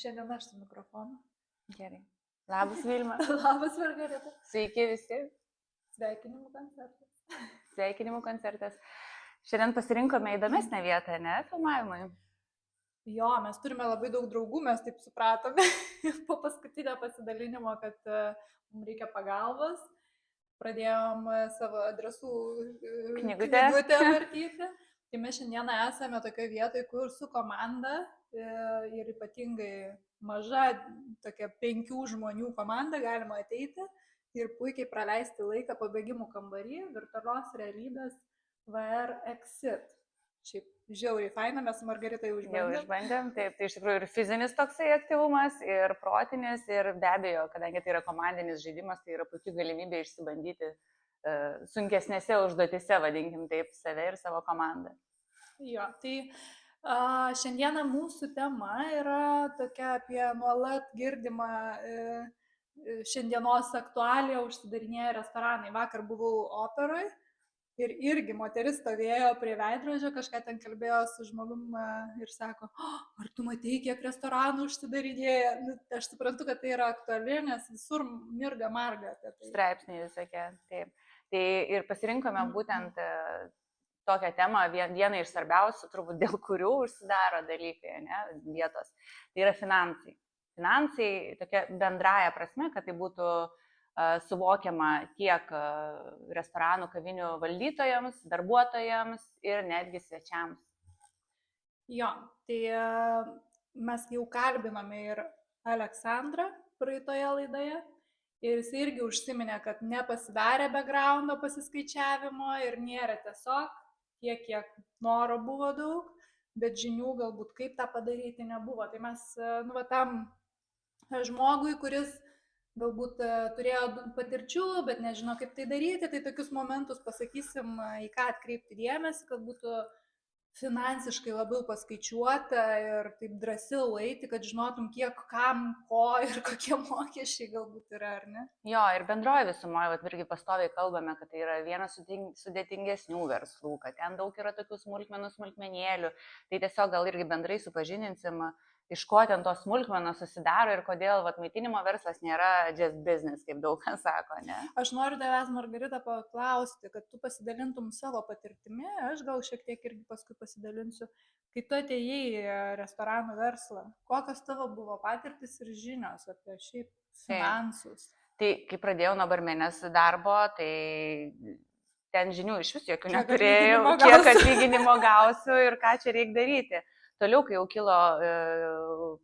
Šiandien aš su mikrofonu. Gerai. Labas, Vilma. Labas, Margarita. Sveiki visi. Sveikinimų koncertas. Sveikinimų koncertas. Šiandien pasirinkome įdomesnę vietą, ne, filmavimui. Jo, mes turime labai daug draugų, mes taip supratome po paskutinio pasidalinimo, kad mums reikia pagalbos. Pradėjom savo adresų Knygutę vartyti. Tai mes šiandieną esame tokioje vietoje, kur su komanda ir ypatingai maža, tokia 5 žmonių komanda galima ateiti ir puikiai praleisti laiką pabėgimų kambarį, virtualios realybės VR Exit. Šiaip žiauriai faina, mes su Margarita jau išbandėm. Taip, tai iš tikrųjų ir fizinis toksai aktyvumas, ir protinis, ir be abejo, kadangi tai yra komandinis žaidimas, tai yra puikia galimybė išsibandyti sunkesnėse užduotise, vadinkim taip, save ir savo komandą. Jo, tai šiandieną mūsų tema yra tokia apie nuolat girdimą šiandienos aktualiją užsidarinėję restoranai. Vakar buvau operoj ir irgi moteris stovėjo prie veidrodžio, kažką ten kalbėjo su žmogum ir sako, ar tu matei, kiek restoranų užsidarinėja? Nu, aš suprantu, kad tai yra aktuali, nes visur mirga marga apie tai. Straipsniai visokie, taip. Tai ir pasirinkome būtent tokią temą, vieną iš svarbiausių, turbūt dėl kurių užsidaro dalykai, ne, vietos. Tai yra finansai. Finansai tokia bendraja prasme, kad tai būtų suvokiama tiek restoranų, kavinių valdytojams, darbuotojams ir netgi svečiams. Jo, tai mes jau kalbinome ir Aleksandrą praeitoje laidoje ir jis irgi užsiminė, kad nepasidarė backgroundo pasiskaičiavimo ir nėra tiesiog tiek, kiek noro buvo daug, bet žinių galbūt kaip tą padaryti nebuvo. Tai mes, tam žmogui, kuris galbūt turėjo patirčių, bet nežino, kaip tai daryti, tai tokius momentus pasakysim, į ką atkreipti dėmesį, kad būtų finansiškai labiau paskaičiuota ir taip drąsiau eiti, kad žinotum, kiek kam, ko ir kokie mokesčiai galbūt yra, ar ne? Jo, ir bendroje visumoje, irgi pastoviai kalbame, kad tai yra vienas sudėtingesnių verslų, kad ten daug yra tokių smulkmenėlių, tai tiesiog gal irgi bendrai supažindinsim, iš ko ten tos smulkmenos susidaro ir kodėl maitinimo verslas nėra just business, kaip daug kas sako, ne? Aš noriu tavęs, Margarita, paklausti, kad tu pasidalintum savo patirtimi, aš gal šiek tiek irgi paskui pasidalinsiu, kai tu atėjai į restoranų verslą, kokios tavo buvo patirtis ir žinios apie šiaip finansus? Tai kai pradėjau nuo barmenės darbo, tai ten žinių iš vis jokių neturėjau, kiek atlyginimo gausiu ir ką čia reikia daryti. Toliau, kai jau kilo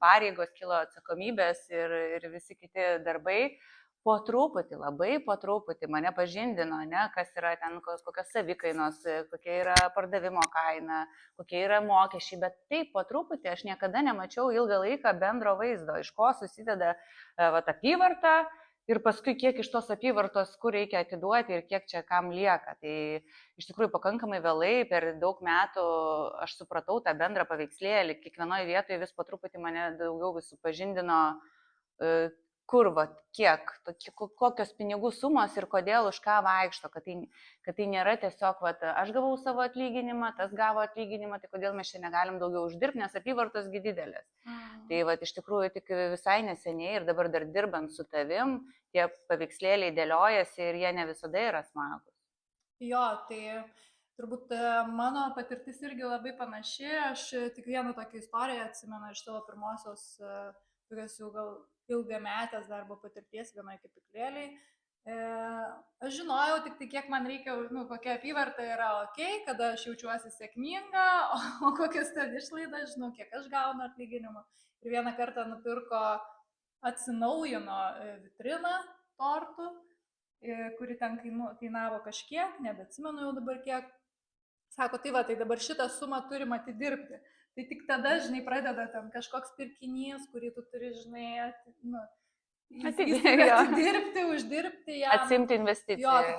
pareigos, kilo atsakomybės ir visi kiti darbai, po truputį, labai po truputį mane pažindino, ne, kas yra ten, kokios savikainos, kokia yra pardavimo kaina, kokie yra mokesčiai, bet taip po truputį aš niekada nemačiau ilgą laiką bendro vaizdo, iš ko susideda apyvarta ir paskui kiek iš tos apyvartos, kur reikia atiduoti ir kiek čia kam lieka. Tai iš tikrųjų pakankamai vėlai, per daug metų aš supratau tą bendrą paveikslėlį, kiekvienoje vietoje vis po truputį mane daugiau vis supažindino, kur, kiek, kokios pinigų sumos ir kodėl už ką vaikšto, kad tai nėra tiesiog, aš gavau savo atlyginimą, tas gavo atlyginimą, tai kodėl mes čia negalim daugiau uždirbti, nes apyvartos gi didelės. Tai iš tikrųjų tik visai neseniai ir dabar dar dirbant su tavim, tie paveikslėliai dėliojasi ir jie ne visada yra smagus. Jo, tai turbūt mano patirtis irgi labai panaši, aš tik vieną tokią istoriją atsimenu iš savo pirmosios, tokios jau gal ilgametės darbo patirties vienoje kepyklėlėje. Aš žinojau tik tai, kiek man reikia, kokia apyvarta yra ok, kada aš jaučiuosi sėkminga, o kokias ten išlaidas, žinau, kiek aš gaunu atlyginimą. Ir vieną kartą nupirko, atsinaujino vitriną tortų, kuri ten kainavo kažkiek, nebeatsimenu jau dabar kiek. Sako, tai dabar šitą sumą turim atidirbti. Tai tik tada, žinai, pradeda ten kažkoks pirkinys, kurį tu turi, žinai, atidirbti, uždirbti ją. Atsimti investiciją. Jo, tai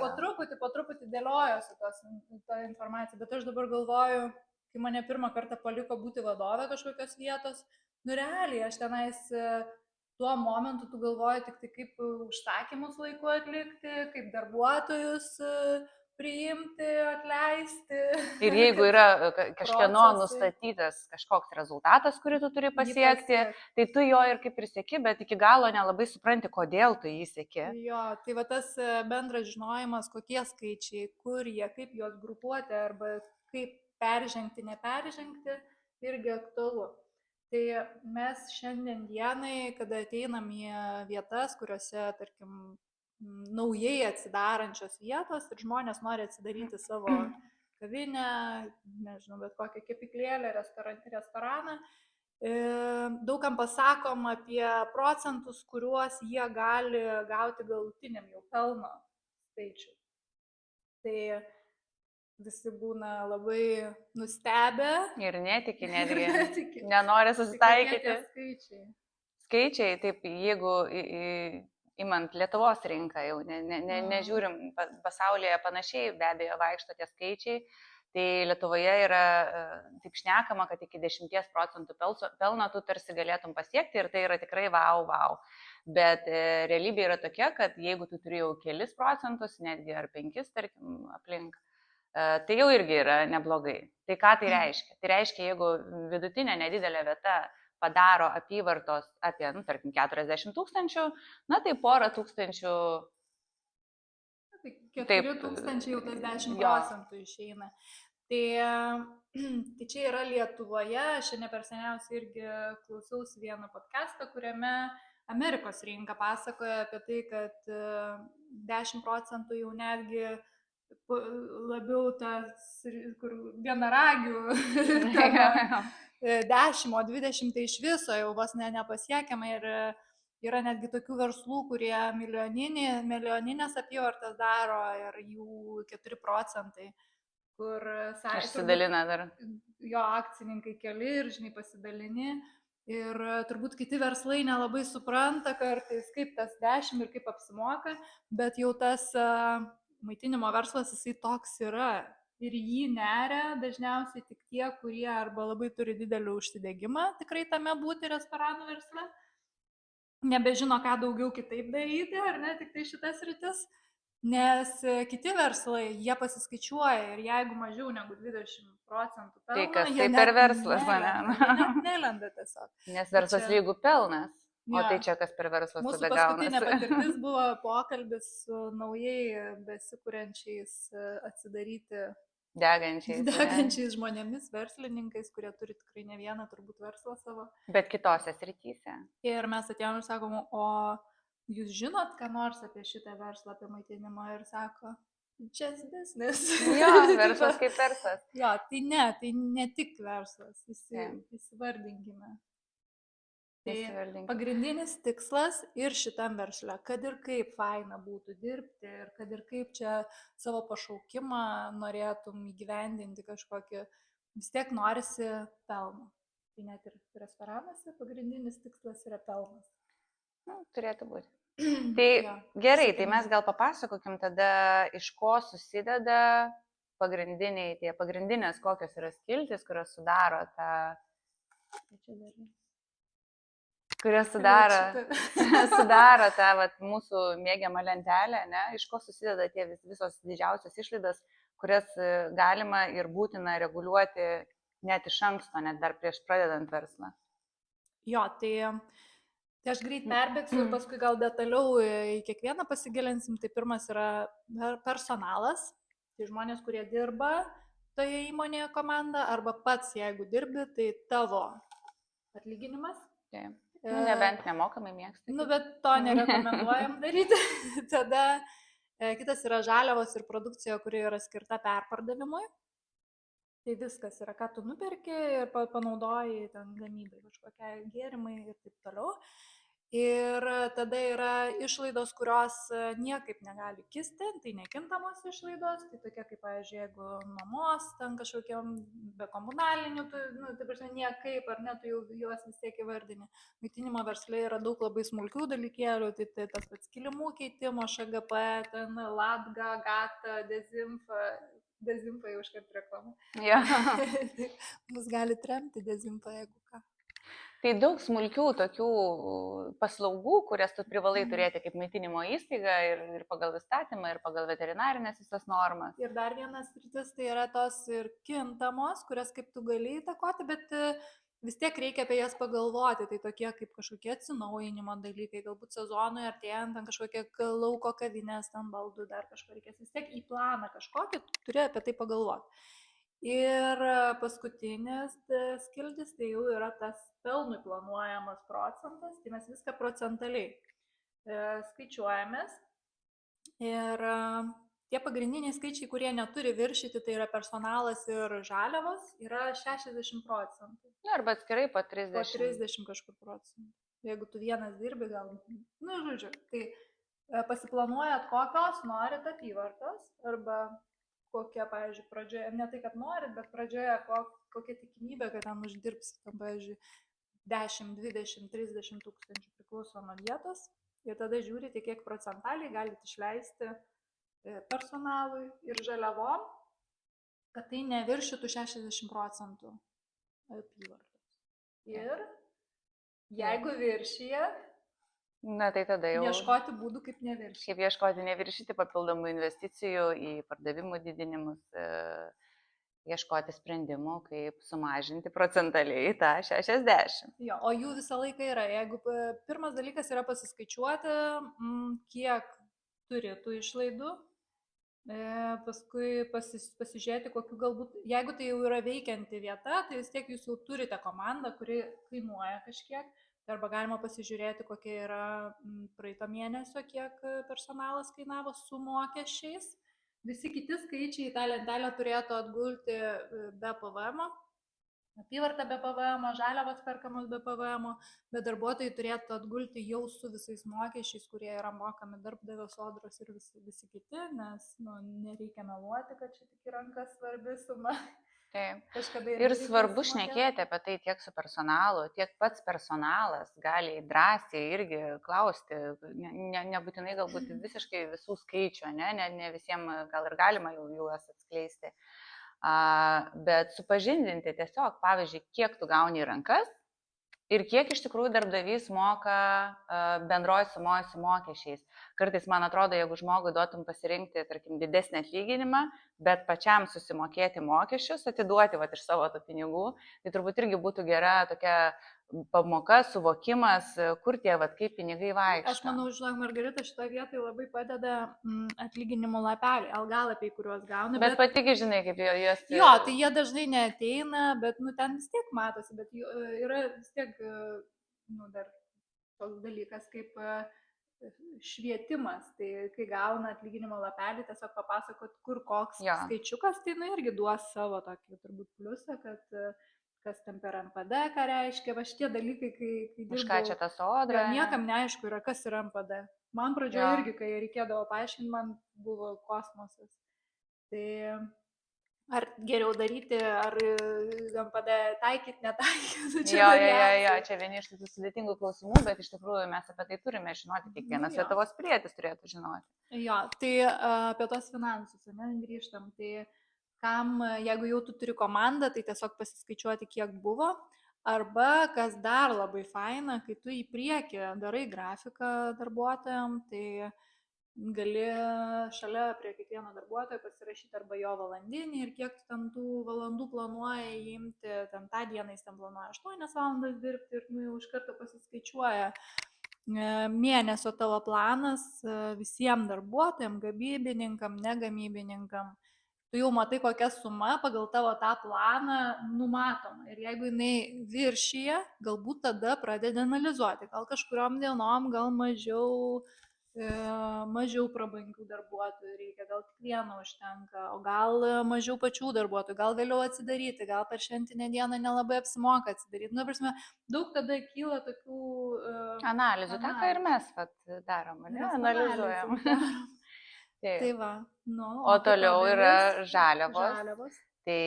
po truputį dėliojosi tą informaciją, bet aš dabar galvoju, kai mane pirmą kartą paliko būti vadovė kažkokios vietos, realiai aš tenais tuo momentu tu galvoji tik tai kaip užsakymus laiku atlikti, kaip darbuotojus priimti, atleisti. Ir jeigu yra kažkieno Procesai. nustatytas kažkoks rezultatas, kurį tu turi pasiekti, tai tu jo ir kaip ir sieki, bet iki galo nelabai supranti, kodėl tu jį sieki. Jo, tai va tas bendras žinojimas, kokie skaičiai, kur jie, kaip juos grupuoti arba kaip peržengti, neperžengti, irgi aktualu. Tai mes šiandien dienai, kada ateinam į vietas, kuriuose, tarkim, naujai atsidarančios vietos ir žmonės nori atsidaryti savo kavinę, nežinau, bet kokią kepyklėlę, restoraną, daugam pasakom apie procentus, kuriuos jie gali gauti galutiniam jau pelno skaičių. Tai visi būna labai nustebę. Ir netiki netgi. Nenori susitaikyti. Skaičiai, taip, jeigu imant Lietuvos rinką, jau nežiūrim, pasaulyje panašiai be abejo vaikšto tie skaičiai, tai Lietuvoje yra taip šnekama, kad iki 10% pelno tu tarsi galėtum pasiekti ir tai yra tikrai wow. Bet realybė yra tokia, kad jeigu tu turi jau kelis procentus, netgi ar 5, tarkim, aplink, tai jau irgi yra neblogai. Tai ką tai reiškia? Tai reiškia, jeigu vidutinė nedidelė vieta padaro apyvartos apie, tarkim, 40 000, tai porą tūkstančių. 4 000 jau tas 10% išeina. Tai čia yra Lietuvoje, šiandien per seniausiai irgi klausiausi vieną podcastą, kuriame Amerikos rinka pasakoja apie tai, kad 10% jau netgi labiau tas, kur vienaragių 10, o 20 tai iš viso jau vos nepasiekiama ir yra netgi tokių verslų, kurie milijoninės apyvartas daro ir jų 4%, kur išsidalina dar. Jo akcininkai keli ir, žinai, pasidalini. Ir turbūt kiti verslai nelabai supranta kartais, kaip tas 10 ir kaip apsimoka, bet jau tas maitinimo verslas jisai toks yra. Ir jį neria dažniausiai tik tie, kurie arba labai turi didelį užsidegimą tikrai tame būti restoranų versle, nebežino, ką daugiau kitaip daryti, ar ne, tik tai šitas rytis, nes kiti verslai, jie pasiskaičiuoja ir jeigu mažiau negu 20% pelno, tai kas tai per verslas, nelenda tiesiog. Nes verslas čia... lygų pelnas. O tai čia kas per verslas tada gaunasi? Mūsų paskutinė patirtis buvo pokalbis su naujai besikuriančiais atsidaryti degančiais žmonėmis, verslininkais, kurie turi tikrai ne vieną turbūt verslą savo. Bet kitose srityse. Ir mes atėjom ir sakom, o jūs žinot, ką nors apie šitą verslą, apie maitinimą, ir sako, just business. Jo, verslas kaip verslas. Jo, tai ne tik verslas, įsivardinkime. Tai pagrindinis tikslas ir šitam versle, kad ir kaip faina būtų dirbti ir kad ir kaip čia savo pašaukimą norėtum įgyvendinti kažkokį, vis tiek norisi pelno. Tai net ir restoranuose pagrindinis tikslas yra pelnas. Turėtų būti. Tai gerai, tai mes gal papasakokim tada, iš ko susideda pagrindinės kokios yra skiltis, kurios sudaro tą... kurios sudaro tą mūsų mėgiamą lentelę, ne? Iš ko susideda tie visos didžiausios išlaidos, kurias galima ir būtina reguliuoti net iš anksto, net dar prieš pradedant verslą. Jo, tai aš greit perbėgsiu ir paskui gal detaliau į kiekvieną pasigilinsim. Tai pirmas yra personalas, tai žmonės, kurie dirba toje įmonėje komanda, arba pats, jeigu dirbi, tai tavo atlyginimas. Taip. Nebent nemokamai mėgstai. Bet to nerekomenduojam daryti. Tada kitas yra žaliavos ir produkcija, kuri yra skirta perpardavimui. Tai viskas yra, ką tu nuperki ir panaudoji ten gamybai, kažkokiai gėrimai ir taip toliau. Ir tada yra išlaidos, kurios niekaip negali kisti, tai nekintamos išlaidos, tai tokie kaip, pavyzdžiui, jeigu nuomos, ten kažkokiam be komunalinių, tai prasme, niekaip, ar ne, tu jau juos vis tiek įvardini. Maitinimo versle yra daug labai smulkių dalykėlių, tai tas pats kilimų keitimo, ŠGP, ten Latga, Gata, Dezinfa jau iškart reklama. Ja. Mus gali tremti Dezinfa, jeigu ką. Tai daug smulkių tokių paslaugų, kurias tu privalai turėti kaip maitinimo įstaiga ir pagal įstatymą, ir pagal veterinarinės visas normas. Ir dar vienas rytis tai yra tos ir kintamos, kurias kaip tu gali įtakoti, bet vis tiek reikia apie jas pagalvoti. Tai tokie kaip kažkokie atsinaujinimo dalykai, galbūt sezonui artėjant, ten kažkokie lauko kavinės, ten baldų, dar kažko reikės. Vis tiek į planą kažkokį turi apie tai pagalvoti. Ir paskutinis skildis tai jau yra tas pelnui planuojamas procentas, tai mes viską procentaliai skaičiuojamės. Ir tie pagrindiniai skaičiai, kurie neturi viršyti, tai yra personalas ir žaliavos, yra 60 procentų. Na, arba atskirai po 30. Po 30 kažkur procentų. Jeigu tu vienas dirbi, gal, žodžiu, tai pasiplanuojat, kokios norit apyvartos, arba kokia, pavyzdžiui, pradžioje, ne tai, kad norit, bet pradžioje kokia tikimybė, kad ten uždirbsi, tam, pavyzdžiui, 10, 20, 30 tūkstančių priklauso nuo vietos. Ir tada žiūrite, kiek procentaliai galite išleisti personalui ir žaliavom, kad tai neviršytų 60 procentų apyvartos. Ir jeigu viršijat, na, tai tada jau ieškoti būdų, kaip neviršyti. Kaip ieškoti neviršyti papildomų investicijų į pardavimų didinimus, ieškoti sprendimų, kaip sumažinti procentaliai tą 60. Jo, o jų visą laiką yra. Jeigu pirmas dalykas yra pasiskaičiuoti, kiek turi tų išlaidų, paskui pasižiūrėti, kokiu galbūt, jeigu tai jau yra veikianti vieta, tai vis tiek jūs jau turite komandą, kuri kainuoja kažkiek. Arba galima pasižiūrėti, kokia yra praeito mėnesio, kiek personalas kainavo su mokesčiais. Visi kiti skaičiai į tą lentelę turėtų atgulti be PVM, apyvarta be PVM, žaliavos perkamos be PVM, bet darbuotojai turėtų atgulti jau su visais mokesčiais, kurie yra mokami darbdavio sodros ir visi kiti, nes nereikia meluoti, kad čia tik į rankas svarbi suma. Ir svarbu šnekėti apie tai tiek su personalu, tiek pats personalas gali drąsiai irgi klausti, nebūtinai galbūt visiškai visų skaičių, ne visiems gal ir galima juos atskleisti, bet supažindinti tiesiog, pavyzdžiui, kiek tu gauni į rankas ir kiek iš tikrųjų darbdavys moka bendroji sumoje su mokesčiais. Kartais, man atrodo, jeigu žmogui duotum pasirinkti, tarkim, didesnį atlyginimą, bet pačiam susimokėti mokesčius, atiduoti iš savo tų pinigų, tai turbūt irgi būtų gera tokia pamoka, suvokimas, kur tie, kaip pinigai vaikšto. Aš manau, žinok, Margarita šitoje vietoje labai padeda atlyginimo lapeliai, algalapiai, kuriuos gauna. Bet patiki, žinai, kaip juos... Jo, tai jie dažnai neateina, bet ten vis tiek matosi, bet yra vis tiek dar toks dalykas kaip švietimas. Tai kai gauna atlyginimo lapelį, tiesiog papasakot, kur koks skaičiukas, tai irgi duos savo tokį turbūt pliusą, kad kas ten per NPD, ką reiškia, va šitie dalykai, kai dirbau. Už ką čia ta sodra? Niekam neaišku yra, kas yra NPD. Man pradžioje irgi, kai reikėdavo paaiškinti, man buvo kosmosas. Tai ar geriau daryti, ar NPD taikyti, netaikyti? Jo, čia vieni iš tų sudėtingų klausimų, bet iš tikrųjų mes apie tai turime žinoti, kiekvienas Lietuvos pilietis turėtų žinoti. Jo, tai apie tos finansus, grįžtam, tai kam, jeigu jau tu turi komandą, tai tiesiog pasiskaičiuoti, kiek buvo. Arba, kas dar labai faina, kai tu į priekį darai grafiką darbuotojams, tai gali šalia prie kiekvieno darbuotojo pasirašyti arba jo valandinį ir kiek tu ten tų valandų planuoja įimti, ten tą dieną jis ten planuoja 8 valandas dirbti ir jau iš karto pasiskaičiuoja mėnesio tavo planas visiems darbuotojams, gamybininkam, negamybininkam. Tu jau matai, kokia suma pagal tavo tą planą numatoma. Ir jeigu jinai viršyje, galbūt tada pradedi analizuoti. Gal kažkuriom dienom, gal mažiau prabangių darbuotojų reikia, gal tik vieno užtenka, o gal mažiau pačių darbuotojų, gal vėliau atsidaryti, gal per šventinę dieną nelabai apsimoka atsidaryti. Nu, prasme, daug tada kyla tokių... Analizių, tą ką ir mes darom, analizuojam. Tai va, o toliau yra žaliavos. Tai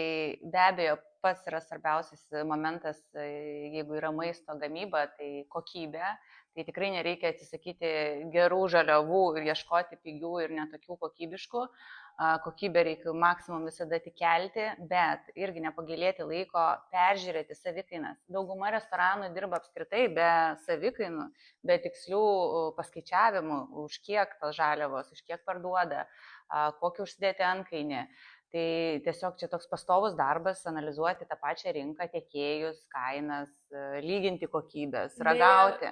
be abejo, pats yra svarbiausias momentas, jeigu yra maisto gamyba, tai kokybė. Tai tikrai nereikia atsisakyti gerų žaliavų ir ieškoti pigių ir netokių kokybiškų. Kokybę reikia maksimum visada tik kelti, bet irgi nepagailėti laiko peržiūrėti savikainas. Dauguma restoranų dirba apskritai be savikainų, be tikslių paskaičiavimų, už kiek tos žaliavos, už kiek parduoda, kokį užsidėti antkainį. Tai tiesiog čia toks pastovus darbas analizuoti tą pačią rinką, tiekėjus, kainas, lyginti kokybės, ragauti.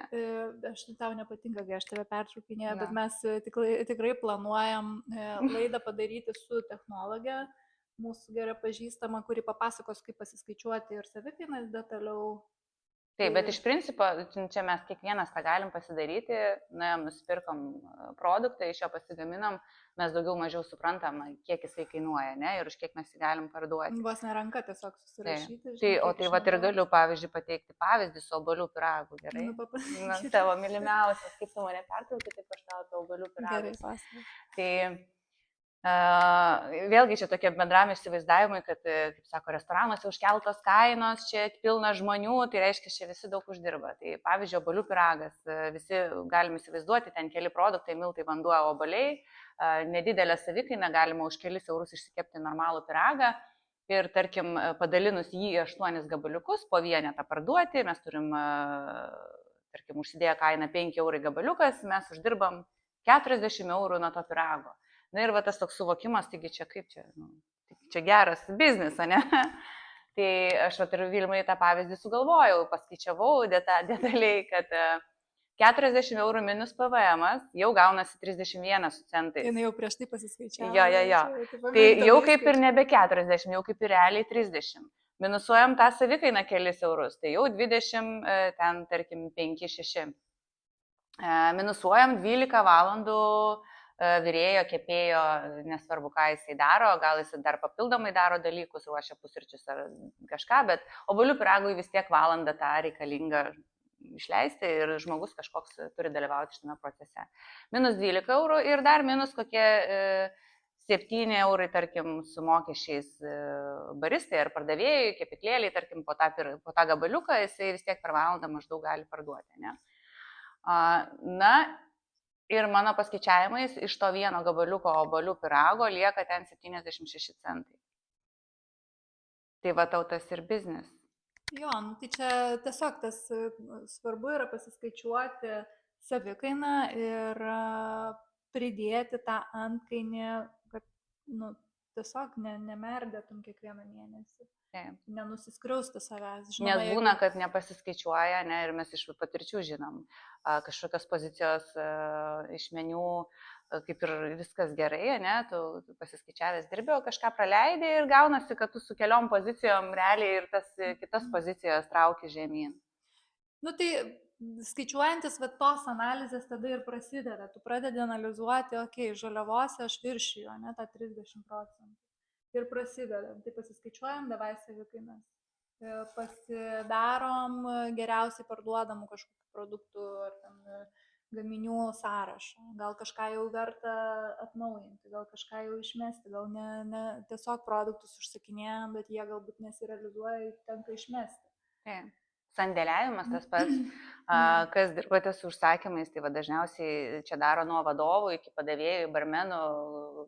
Aš tau nepatinka, kai aš tave pertraukinėjau, bet mes tikrai planuojam laidą padaryti su technologė, mūsų gerai pažįstama, kuri papasakos, kaip pasiskaičiuoti ir savikainas detaliau. Taip, bet iš principo, čia mes kiekvienas tą galim pasidaryti, nusipirkom produktą, iš jo pasigaminam, mes daugiau mažiau suprantam, kiek jisai kainuoja, ne, ir už kiek mes jį galim parduoti. Vos neranka tiesiog susirašyti. Tai va ir galiu, pavyzdžiui, pateikti pavyzdį su obuolių pyragu, gerai? Tavo mylimiausias, kaip tu mane pertrauki, taip aš tau apie obuolių pyragą. Gerai, pasakau. Tai vėlgi čia tokie bendram įsivaizdavimai, kad, kaip sako, restoranuose užkeltos kainos, čia pilna žmonių, tai reiškia, čia visi daug uždirba. Tai pavyzdžiui, obuolių pyragas, visi galim įsivaizduoti, ten keli produktai, miltai, vanduo, obuoliai, nedidelė savikaina, galima už kelis eurus išsikepti normalų pyragą ir, tarkim, padalinus jį į 8 gabaliukus, po vienetą parduoti, mes turim, tarkim, užsidėję kainą 5 eurai gabaliukas, mes uždirbam 40 eurų nuo to pyrago. Na ir va tas toks suvokimas, taigi čia kaip čia, čia geras biznis, ne? Tai aš va ir Vilmai tą pavyzdį sugalvojau, paskaičiavau detaliai, kad 40 eurų minus PVM jau gaunasi 31 centai. Jis jau prieš tai pasiskaičiavo. Jo. Tai jau kaip ir nebe 40, jau kaip ir realiai 30. Minusuojam tą savikainą kelis eurus, tai jau 20, ten tarkim 5-6. Minusuojam 12 valandų virėjo, kepėjo, nesvarbu, ką jisai daro, gal jisai dar papildomai daro dalykus, ruošia pusryčius ar kažką, bet obuolių pyragui vis tiek valandą tą reikalingą išleisti ir žmogus kažkoks turi dalyvauti šitame procese. Minus 12 eurų ir dar minus kokie 7 eurai, tarkim, su mokesčiais baristai ar pardavėjai, kepiklėliai, tarkim, po tą gabaliuką jisai vis tiek per valandą maždaug gali parduoti. Ne? Na, ir mano paskaičiavimais iš to vieno gabaliuko obuolių pyrago lieka ten 76 centai. Tai va tau tas ir biznis. Jo, tai čia tiesiog tas svarbu yra pasiskaičiuoti savikainą ir pridėti tą antkainį, kad tiesiog nemerdėtum kiekvieną mėnesį. Nenusiskriausti savęs. Žinoma, nes būna, kad nepasiskaičiuoja, ne, ir mes iš patirčių žinom, kažkokios pozicijos iš meniu, kaip ir viskas gerai, ne, tu pasiskaičiavęs dirbi, o kažką praleidai ir gaunasi, kad tu su keliom pozicijom realiai ir tas kitas pozicijas trauki žemyn. Tai skaičiuojantis tos analizės tada ir prasideda. Tu pradedi analizuoti, žaliavose aš viršiju, ne, tą 30%. Ir prasideda. Tai pasiskaičiuojam, davai savikainas. Pasidarom geriausiai parduodamų kažkokių produktų ar ten gaminių sąrašą. Gal kažką jau verta atnaujinti, gal kažką jau išmesti, gal ne tiesiog produktus užsakinėjam, bet jie galbūt nesirealizuoja, tenka išmesti. Sandėliavimas tas pats, kas dirbate su užsakymais, tai dažniausiai čia daro nuo vadovų iki padavėjų, barmenų,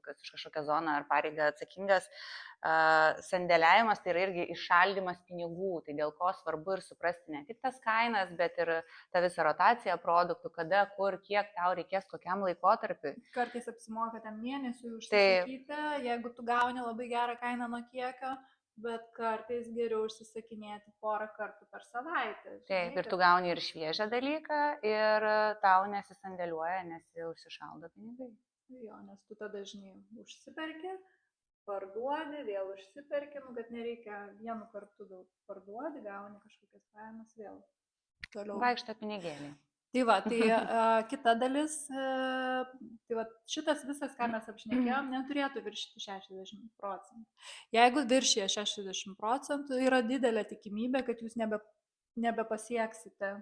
kas už kažkokią zoną ar pareigą atsakingas. Sandėliavimas tai yra irgi iššaldymas pinigų, tai dėl ko svarbu ir suprasti ne tik tas kainas, bet ir tą visą rotaciją produktų, kada, kur, kiek tau reikės, kokiam laikotarpiui. Kartais apsimoka tam mėnesiui užsisakyti, jeigu tu gauni labai gerą kainą nuo kiekio. Bet kartais geriau užsisakinėti porą kartų per savaitę. Taip, ir tu gauni ir šviežią dalyką, ir tau nesisandėliuoja, nes jau užsišaldo pinigai. Jo, nes tu tada dažnai užsiperki, parduodi, vėl užsiperki, kad nereikia vienu kartu daug parduodi, gauni kažkokias pajamas vėl. Toliau. Vaikšto pinigėliai. Tai va, tai kita dalis, tai va, šitas visas, ką mes apšnekėjom, neturėtų viršyti 60%. Jeigu viršyje 60%, yra didelė tikimybė, kad jūs nebepasieksite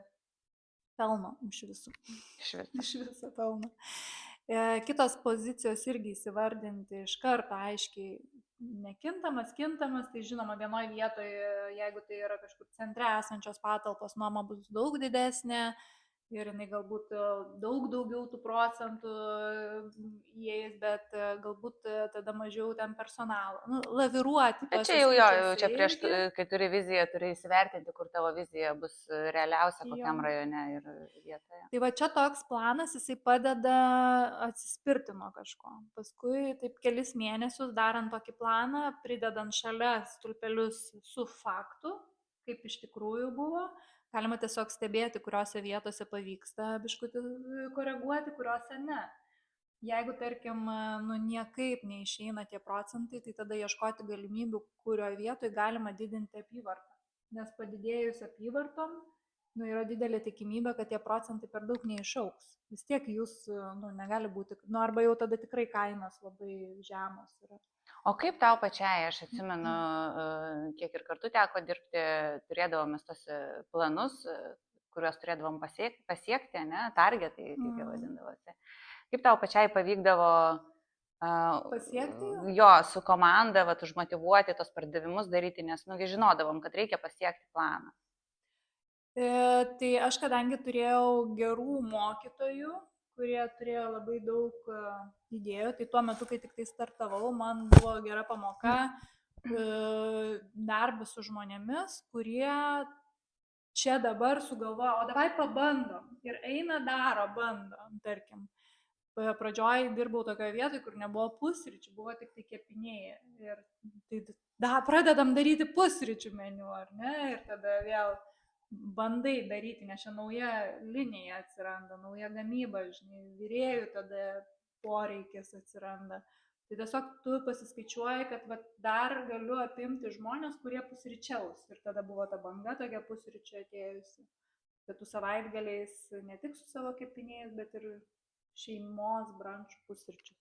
pelno iš viso pelno. Kitos pozicijos irgi įsivardinti iš karto aiškiai nekintamas, kintamas, tai žinoma, vienoje vietoje, jeigu tai yra kažkur centre esančios patalpos, nuoma bus daug didesnė ir jinai galbūt daug daugiau tų procentų įeis, bet galbūt tada mažiau ten personalo. Nu, laviruoti. Bet čia jau čia prieš, kai turi viziją, turi įsivertinti, kur tavo vizija bus realiausia, kokiam rajone ir vietoje. Tai va čia toks planas, jisai padeda atsispirti nuo kažko. Paskui taip kelis mėnesius darant tokį planą, pridedant šalia stulpelius su faktu, kaip iš tikrųjų buvo. Galima tiesiog stebėti, kuriuose vietose pavyksta biškutį koreguoti, kuriuose ne. Jeigu, tarkim, niekaip neišeina tie procentai, tai tada ieškoti galimybių, kurioje vietoje galima didinti apyvartą. Nes padidėjus apyvartom, yra didelė tikimybė, kad tie procentai per daug neišauks. Vis tiek jūs, negali būti, arba jau tada tikrai kainos labai žemos yra. O kaip tau pačiai, aš atsimenu, kiek ir kartu teko dirbti, turėdavomės tos planus, kuriuos turėdavom pasiekti, ne, targetai, kaip jie vadindavosi. Kaip tau pačiai pavykdavo pasiekti? Jo, su komanda, užmotyvuoti tos pardavimus daryti, nes žinodavom, kad reikia pasiekti planą. Tai aš kadangi turėjau gerų mokytojų, kurie turėjo labai daug idėjų, tai tuo metu, kai tik tai startavau, man buvo gera pamoka darbas su žmonėmis, kurie čia dabar sugalvoja, o davai pabandom. Ir eina, daro, bando, tarkim. Pradžioj dirbau tokioje vietoje, kur nebuvo pusryčių, buvo tik tai kepiniai. Ir tai pradedam daryti pusryčių meniu, ar ne? Ir tada vėl bandai daryti, nes čia nauja linija atsiranda, nauja gamyba, žinai, virėjų tada poreikis atsiranda. Tai tiesiog tu pasiskaičiuoji, kad dar galiu apimti žmonės, kurie pusryčiaus. Ir tada buvo ta banga tokia pusryčio atėjusi. Pietų savaitgaliais ne tik su savo kepiniais, bet ir šeimos brančų pusryčių.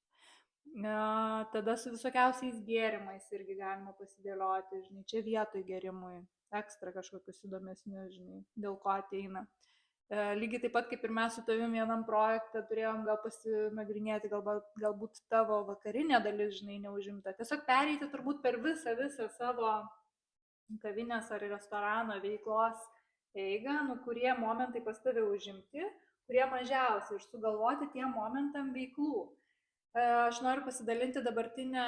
Tada su visokiausiais gėrimais irgi galima pasidėlioti, žinai, čia vietoj gėrimui, ekstra kažkokius įdomesnius, žinai, dėl ko ateina. Lygiai taip pat kaip ir mes su tavim vienam projektą turėjom gal pasinagrinėti, galbūt tavo vakarinė dalis, žinai, neužimta. Tiesiog pereiti turbūt per visą savo kavinės ar restorano veiklos eigą, kurie momentai pas tave užimti, kurie mažiausiai ir sugalvoti tiem momentam veiklų. Aš noriu pasidalinti dabartinę,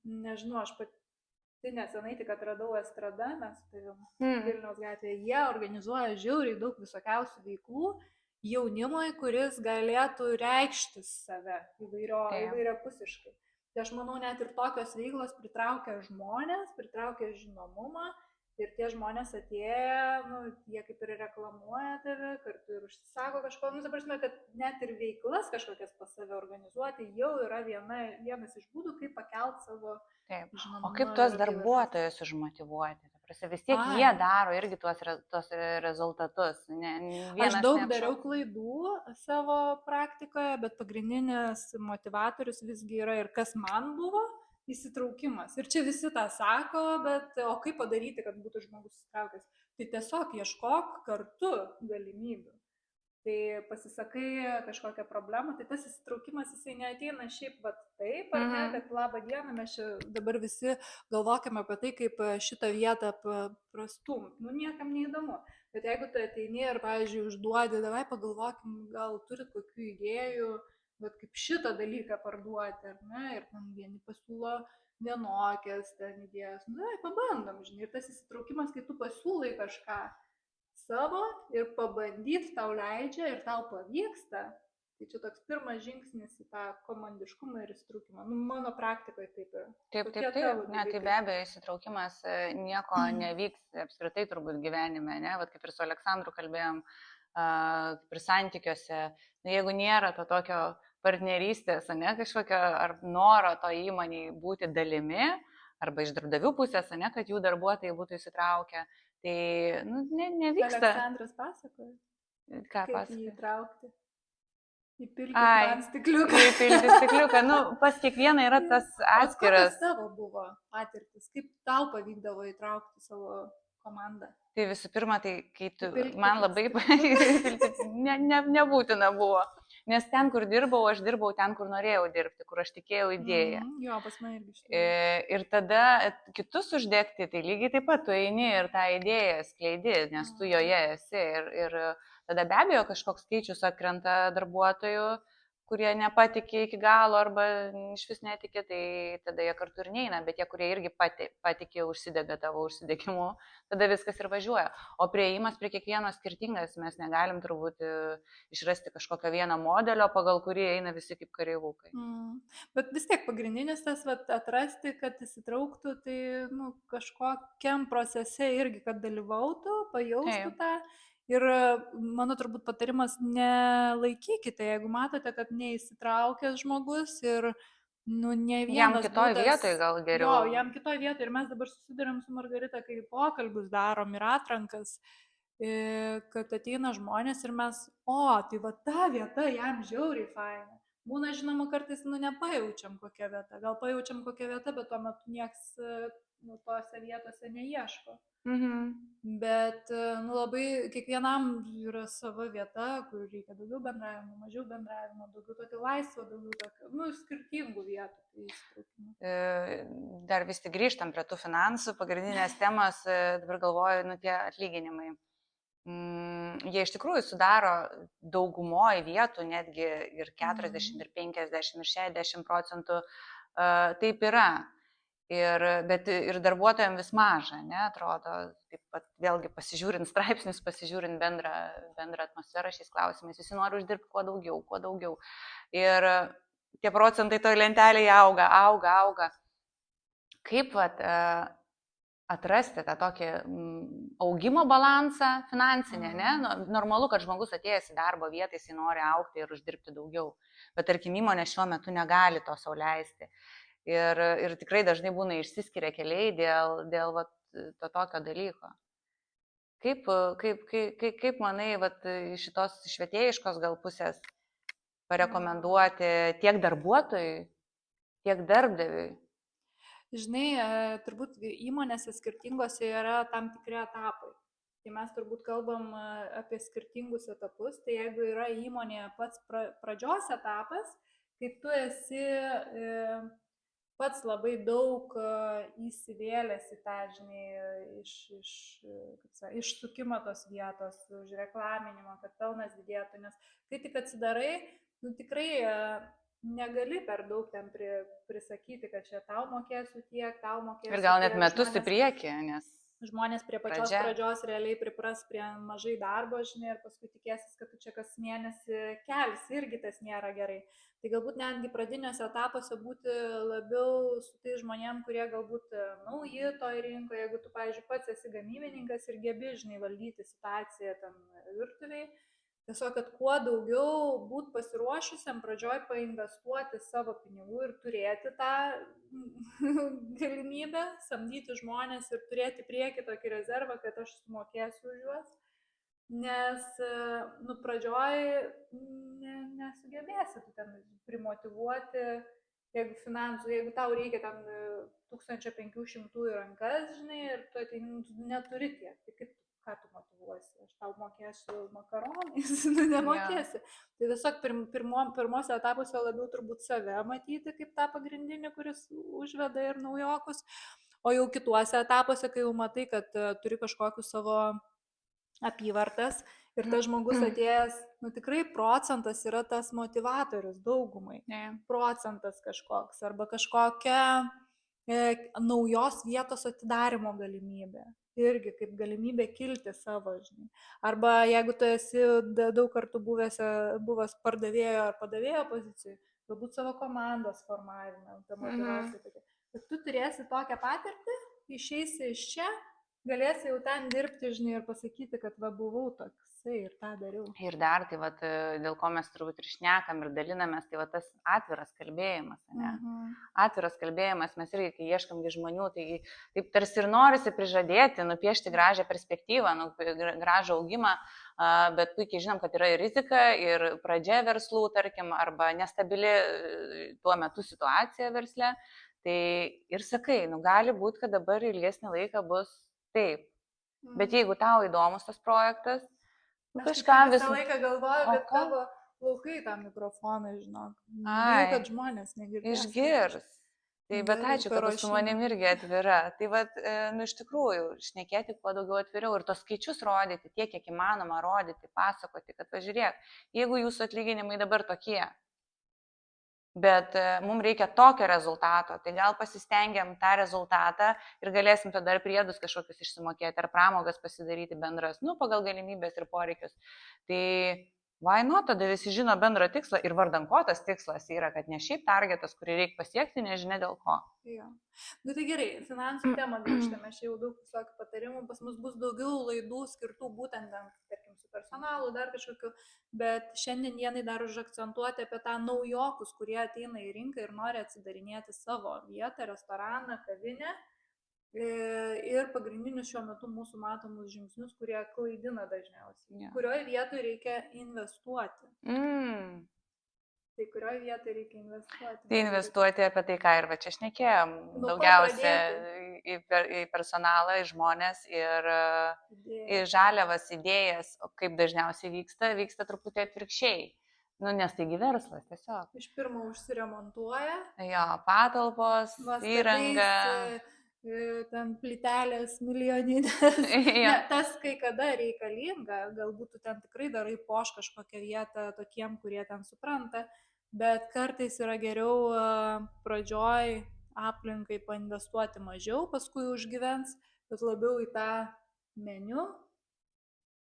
nežinau, aš pati nesenai tik atradau Estrada, mes Vilniaus gatvėje, jie organizuoja žiauriai daug visokiausių veiklų jaunimui, kuris galėtų reikšti save įvairiapusiškai. Tai aš manau, net ir tokios veiklos pritraukia žmonės, pritraukia žinomumą. Ir tie žmonės atėję, jie kaip ir reklamuoja tave, kartu ir užsisako kažko. Ta prasme, kad net ir veiklas kažkokias pas save organizuoti jau yra vienas iš būdų, kaip pakelt savo žinomumą. O kaip tuos darbuotojus užmotyvuoti? Vis tiek jie daro irgi tuos rezultatus. Aš daug dariau klaidų savo praktikoje, bet pagrindinis motivatorius visgi yra ir kas man buvo. Įsitraukimas. Ir čia visi tą sako, bet o kaip padaryti, kad būtų žmogus įsitraukęs? Tai tiesiog ieškok kartu galimybių. Tai pasisakai kažkokią problemą, tai tas įsitraukimas jisai neateina šiaip taip, ar ne, kad labą dieną mes čia dabar visi galvokime apie tai, kaip šitą vietą prastum. Niekam neįdomu. Bet jeigu tu ateini ir, pavyzdžiui, užduodi, davai pagalvokim, gal turit kokių idėjų, bet kaip šitą dalyką parduoti, ar ne, ir ten vieni pasiūlo vienokias ten idėjas, pabandom, žinai, ir tas įsitraukimas, kai tu pasiūlai kažką savo ir pabandyti tau leidžia ir tau pavyksta, tai čia toks pirmas žingsnis į tą komandiškumą ir įsitraukimą. Mano praktikoje taip yra. Taip, tai be abejo, įsitraukimas nieko nevyks apskritai turbūt gyvenime, ne, kaip ir su Aleksandru kalbėjom, kaip ir santykiuose, jeigu nėra to tokio partnerystės, ne, kažkokio ar noro to įmonėj būti dalimi, arba iš darbdavių pusės, ne, kad jų darbuotojai būtų įsitraukę, tai nevyksta. Aleksandras pasakoja, kaip jį įtraukti. Įpilti stikliuką. Įpilti stikliuką, pas kiekvieną yra tas atskiras. Kokios tavo buvo patirtis, kaip tau pavykdavo įtraukti savo komandą? Tai visų pirma, tai kai man labai nebūtina buvo. Nes ten, kur dirbau, aš dirbau ten, kur norėjau dirbti, kur aš tikėjau idėją. Jo, pas mane irgi štai. Ir tada kitus uždegti, tai lygiai taip pat tu eini ir tą idėją skleidi, nes tu joje esi. Ir tada be abejo kažkoks skaičius atkrenta darbuotojų, kurie nepatikė iki galo arba iš vis netikė, tai tada jie kartu ir neina, bet tie, kurie irgi patikė, užsidega tavo užsidegimu, tada viskas ir važiuoja. O prieimas prie kiekvieno skirtingas, mes negalim turbūt išrasti kažkokio vieno modelio, pagal kurį eina visi kaip kareivukai. Bet vis tiek pagrindinis tas atrasti, kad įsitrauktų, tai kažkokiam procese irgi, kad dalyvautų, pajaustų tą. Ir mano turbūt patarimas, nelaikykite, jeigu matote, kad neįsitraukęs žmogus ir ne vienas. Jam kitoj vietoj gal geriau. Jo, jam kitoj vietoj. Ir mes dabar susidurėm su Margarita, kai pokalbius darom ir atrankas, kad ateina žmonės ir mes, tai va ta vieta jam žiauriai faina. Būna, žinoma, kartais nepajaučiam kokią vietą. Gal pajaučiam kokią vietą, bet tuo metu nieks tose vietose neieško. Bet labai kiekvienam yra sava vieta, kur reikia daugiau bendravimo, mažiau bendravimo, daugiau tokio laisvo, daugiau tokio, skirtingų vietų. Dar vis tik grįžtam prie tų finansų, pagrindinės temos, dabar galvoju, tie atlyginimai. Jie iš tikrųjų sudaro daugumoje vietų, netgi ir 40, ir 50, ir 60%, taip yra. Bet ir darbuotojams vis maža, atrodo, taip pat vėlgi pasižiūrint straipsnius, pasižiūrint bendrą atmosferą šiais klausimais, visi nori uždirbti kuo daugiau. Ir tie procentai toj lentelėje auga. Kaip atrasti tą tokį augimo balansą finansinę, Normalu, kad žmogus atėjęs į darbo vietą, jis nori augti ir uždirbti daugiau, bet tarkim įmonė šiuo metu negali to sau leisti. Ir tikrai dažnai būna išsiskiria keliai dėl to tokio dalyko. Kaip manai, iš šitos švietėjiškos gal pusės parekomenduoti tiek darbuotojui, tiek darbdaviui? Žinai, turbūt įmonėse skirtingose yra tam tikri etapai. Tai mes turbūt kalbam apie skirtingus etapus. Tai jeigu yra įmonėje pats pradžios etapas, kai tu esi pats labai daug įsivėlęs į tą, žinai, išsukimą tos vietos, už reklaminimą, kad pelnas didėtų, nes kai tik atsidarai, tikrai negali per daug ten prisakyti, kad čia tau mokėsiu tiek, tau mokėsiu tiek. Ir gal net metus į priekį, nes žmonės prie pačios pradžios realiai pripras prie mažai darbo, žinai, ir paskui tikėsis, kad tu čia kas mėnesį kelsi, irgi tas nėra gerai. Tai galbūt netgi pradiniuose etapuose būti labiau su tai žmonėm, kurie galbūt nauji toj rinkoje, jeigu tu, pavyzdžiui, pats esi gamybininkas ir gebi, žinai, valdyti situaciją ten virtuviai, tiesiog, kad kuo daugiau būt pasiruošusiam pradžioj painvestuoti savo pinigų ir turėti tą galimybę, samdyti žmonės ir turėti priekį tokį rezervą, kad aš sumokėsiu už juos. Nes, pradžioj nesugebėsi tu ten primotyvuoti, jeigu tau reikia ten 1500 į rankas, žinai, ir tu neturi tiek, tai kaip ką tu motyvuosi, aš tau mokėsiu makaronais, nemokėsi. Tai tiesiog pirmose etapuose labiau turbūt save matyti kaip tą pagrindinį, kuris užveda ir naujokus, o jau kituose etapuose, kai jau matai, kad turi kažkokius savo apyvartas ir tas žmogus atėjęs, tikrai procentas yra tas motivatorius daugumai, procentas kažkoks arba kažkokia naujos vietos atidarimo galimybė. Irgi kaip galimybė kilti savo, žinai. Arba jeigu tu esi daug kartų buvęs pardavėjo ar padavėjo pozicijai, galbūt savo komandos formavime, ta motyvacija tokia. Bet tu turėsi tokią patirtį, išeisi iš čia, galėsi jau ten dirbti, žinai, ir pasakyti, kad buvau toksai ir tą dariau. Ir dar, tai dėl ko mes turbūt ir šnekam ir dalinamės, tai tas atviras kalbėjimas, ne? Atviras kalbėjimas, mes irgi, kai ieškam žmonių, tai taip tarsi ir norisi prižadėti, nupiešti gražią perspektyvą, gražų augimą, bet puikiai žinom, kad yra ir rizika, ir pradžia verslų, tarkim, arba nestabili tuo metu situacija versle. Tai ir sakai, gali būti, kad dabar ilgesnį laiką bus taip. Bet jeigu tau įdomus tas projektas, kažką visą laiką galvoju, kad plaukai tą mikrofoną, žinok. Bijau, Ai, kad žmonės negirdės. išgirs. Tai bet Gerai, ačiū, kad tu su manim irgi atvira. Tai vat, nu iš tikrųjų, šnekėti kuo daugiau atviriau ir tos skaičius rodyti, tiek, kiek įmanoma rodyti, pasakoti, kad pažiūrėk, jeigu jūsų atlyginimai dabar tokie, bet mums reikia tokio rezultato, tai gal pasistengiam tą rezultatą ir galėsim tada dar priedus kažkokius išsimokėti ar pramogas pasidaryti bendras, nu, pagal galimybės ir poreikius. Tai why not, tada visi žino bendrą tikslą ir vardan ko tas tikslas yra, kad ne šiaip targetas, kurį reikia pasiekti, nežinia dėl ko. Jo. Nu tai gerai, finansų temą grįžtame, aš jau daug visokių patarimų, pas mus bus daugiau laidų skirtų būtent, tarkim, su personalu, dar kažkokiu, bet šiandien dienai dar užakcentuoti apie tą naujokus, kurie ateina į rinką ir nori atsidarinėti savo vietą, restoraną, kavinę. Ir pagrindinius šiuo metu mūsų matomus žingsnius, kurie klaidina dažniausiai. Yeah. Kurioje vietoje reikia investuoti? Tai kurioje vietoje reikia investuoti? Tai investuoti apie tai, ką ir va čia šnekėjom. Daugiausia į personalą, į žmonės ir į žaliavas, idėjas. O kaip dažniausiai vyksta truputį atvirkščiai. Nu, nes taigi verslas tiesiog. Iš pirmo užsiremontuoja. Jo, patalpos, įranga. Ten plytelės milijoninės. Ne, tas kai kada reikalinga, galbūt tu ten tikrai darai poš kažkokią vietą tokiem, kurie ten supranta, bet kartais yra geriau pradžioj aplinkai painvestuoti mažiau, paskui užgyvens, bet labiau į tą meniu,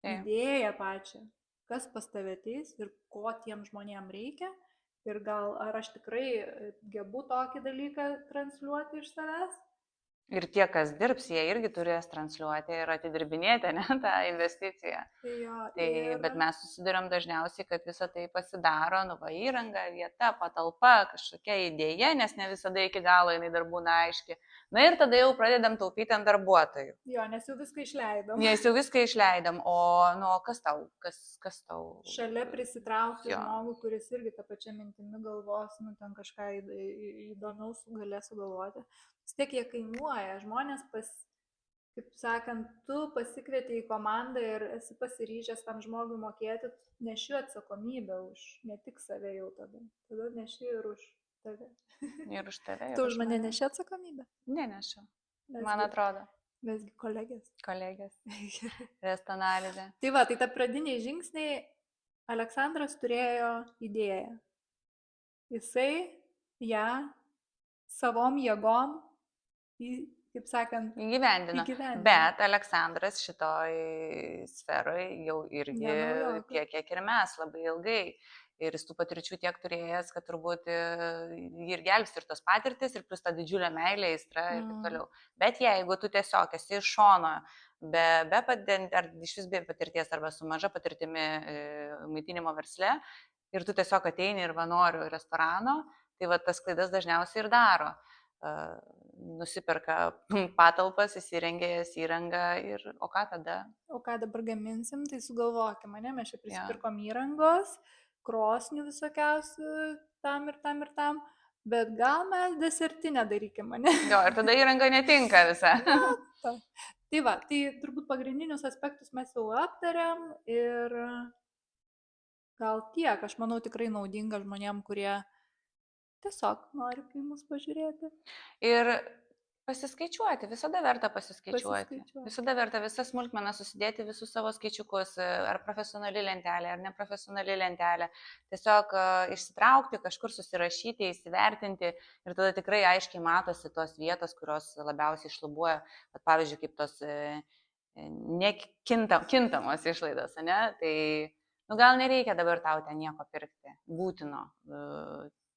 idėją pačią, kas pas tave ateis ir ko tiem žmonėm reikia. Ir gal ar aš tikrai gebu tokį dalyką transliuoti iš savęs. Ir tie, kas dirbs, jie irgi turės transliuoti ir atidirbinėti, ne, tą investiciją. Bet mes susiduriam dažniausiai, kad visą tai pasidaro, nu va, įranga, vieta, patalpa, kažkokia idėja, nes ne visada iki galo jinai dar būna aiški. Na ir tada jau pradedam taupyti ant darbuotojų. Jo, nes jau viską išleidom. O, nu, kas tau? Šalia prisitraukti žmogų, kuris irgi tą pačią mintimį galvos, nu, ten kažką įdomiaus galės sugalvoti. Vis tiek jie kainuoja, žmonės, kaip sakant, tu pasikvieti į komandą ir esi pasiryžęs tam žmogui mokėti, neši atsakomybę už ne tik save jau tada neši ir už tave. Ir už tave. Tu už mane neši atsakomybę? Nenešu, man atrodo. Mesgi kolegės. Restanalizė. Tai va, tai ta pradiniai žingsniai, Aleksandras turėjo idėją. Jisai ją savom jėgom kaip sakant, įgyvendino. Bet Aleksandras šitoj sferoj jau irgi tiek, kiek ir mes, labai ilgai. Ir jis tų patirčių tiek turėjęs, kad turbūt jį ir gelbsti ir tos patirtis, ir plus tą didžiulę meilę, aistrą ir taip toliau. Bet jeigu tu tiesiog esi iš šono, ar iš vis be patirties, arba su maža patirtimi maitinimo versle, ir tu tiesiog ateini ir va noriu restorano, tai va tas klaidas dažniausiai ir daro. Nusiperka patalpas, įsirengęs įrangą ir o ką tada? O ką dabar gaminsim, tai sugalvokime, ne? Mes čia prisipirkom įrangos, krosnių visokiausių tam ir tam ir tam, bet gal mes desertinę darykime, ne? Jo, ir tada įranga netinka visa. Tai va, tai turbūt pagrindinius aspektus mes jau aptariam ir gal tiek, aš manau, tikrai naudinga žmonėm, kurie tiesiog nori kai mus pažiūrėti. Ir pasiskaičiuoti, visada verta pasiskaičiuoti. Visada verta visas smulkmenas susidėti, visus savo skaičiukus, ar profesionali lentelė, ar neprofesionali lentelė. Tiesiog išsitraukti, kažkur susirašyti, įsivertinti ir tada tikrai aiškiai matosi tos vietos, kurios labiausiai šlubuoja. Pavyzdžiui, kaip tos nekintamos išlaidos, ne? Tai gal nereikia dabar tau ten nieko pirkti, būtino.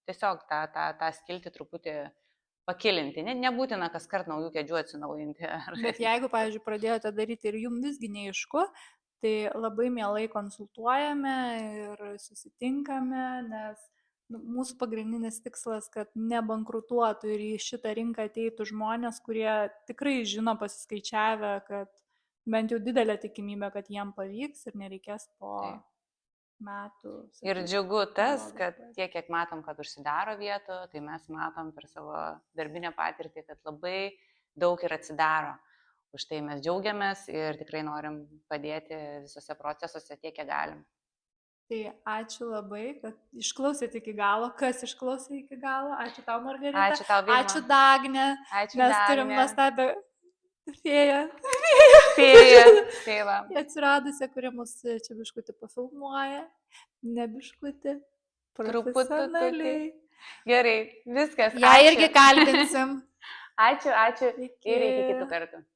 Tiesiog tą skiltį truputį pakilinti. Nebūtina kas kart naujų kėdžių atsinaujinti. Bet jeigu, pavyzdžiui, pradėjote daryti ir jums visgi neaišku, tai labai mielai konsultuojame ir susitinkame, nes mūsų pagrindinis tikslas, kad nebankrutuotų ir į šitą rinką ateitų žmonės, kurie tikrai žino pasiskaičiavę, kad bent jau didelė tikimybė, kad jiem pavyks ir nereikės po metų. Ir džiugu tas, kad tiek, kiek matom, kad užsidaro vietų, tai mes matom per savo darbinę patirtį, kad labai daug ir atsidaro. Už tai mes džiaugiamės ir tikrai norim padėti visose procesuose tiek, kiek galim. Tai ačiū labai, kad išklausėte iki galo. Kas išklausė iki galo? Ačiū tau, Margarita. Ačiū tau, Vilma. Ačiū, Dagne. Ačiū, Mes Dagne. turim nuostabią fėją. Fėja. Atsiradusią, kuri mus čia biškutį pafilmuoja. Ne biškutį. Profesionaliai. Gerai, viskas. Ja irgi kalbinsim. Ačiū ir iki kitų kartų.